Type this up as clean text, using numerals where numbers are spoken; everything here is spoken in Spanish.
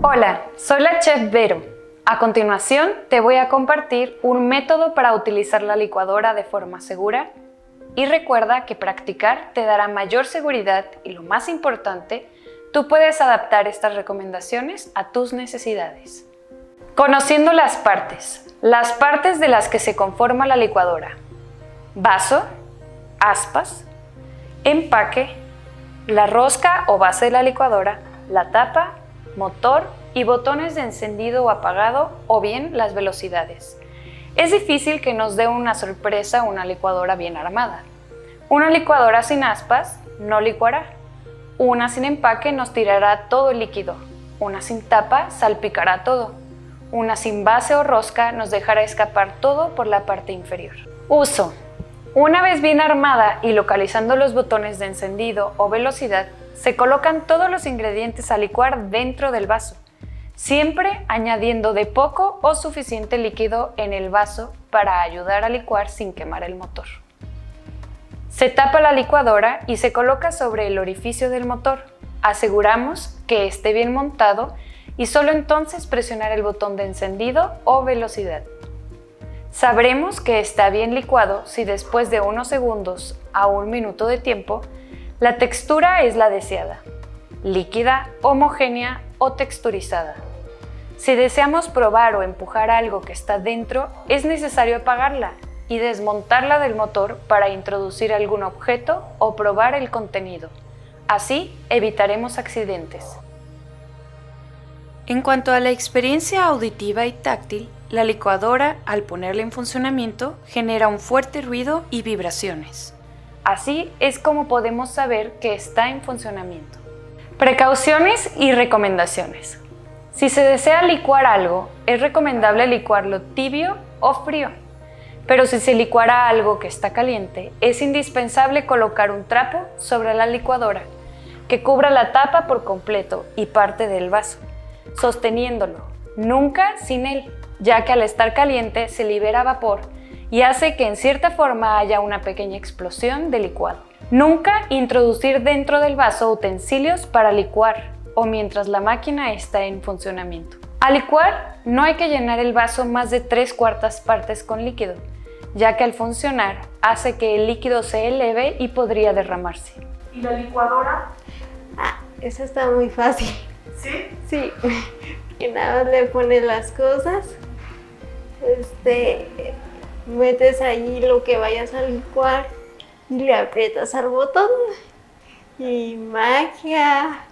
Hola, soy la chef Vero. A continuación te voy a compartir un método para utilizar la licuadora de forma segura y recuerda que practicar te dará mayor seguridad y lo más importante, tú puedes adaptar estas recomendaciones a tus necesidades. Conociendo las partes de las que se conforma la licuadora: vaso, aspas, empaque, la rosca o base de la licuadora, la tapa, motor y botones de encendido o apagado o bien las velocidades. Es difícil que nos dé una sorpresa una licuadora bien armada. Una licuadora sin aspas no licuará. Una sin empaque nos tirará todo el líquido. Una sin tapa salpicará todo. Una sin base o rosca nos dejará escapar todo por la parte inferior. Uso. Una vez bien armada y localizando los botones de encendido o velocidad, se colocan todos los ingredientes a licuar dentro del vaso, siempre añadiendo de poco o suficiente líquido en el vaso para ayudar a licuar sin quemar el motor. Se tapa la licuadora y se coloca sobre el orificio del motor. Aseguramos que esté bien montado y solo entonces presionar el botón de encendido o velocidad. Sabremos que está bien licuado si después de unos segundos a 1 minuto de tiempo, la textura es la deseada, líquida, homogénea o texturizada. Si deseamos probar o empujar algo que está dentro, es necesario apagarla y desmontarla del motor para introducir algún objeto o probar el contenido. Así evitaremos accidentes. En cuanto a la experiencia auditiva y táctil, la licuadora, al ponerla en funcionamiento, genera un fuerte ruido y vibraciones. Así es como podemos saber que está en funcionamiento. Precauciones y recomendaciones. Si se desea licuar algo, es recomendable licuarlo tibio o frío. Pero si se licuara algo que está caliente, es indispensable colocar un trapo sobre la licuadora que cubra la tapa por completo y parte del vaso, sosteniéndolo, nunca sin él, ya que al estar caliente se libera vapor y hace que en cierta forma haya una pequeña explosión de licuado. Nunca introducir dentro del vaso utensilios para licuar o mientras la máquina está en funcionamiento. Al licuar, no hay que llenar el vaso más de 3/4 partes con líquido, ya que al funcionar hace que el líquido se eleve y podría derramarse. ¿Y la licuadora? Esa está muy fácil. ¿Sí? Sí, que nada más le pones las cosas, metes ahí lo que vayas a licuar y le aprietas al botón y magia,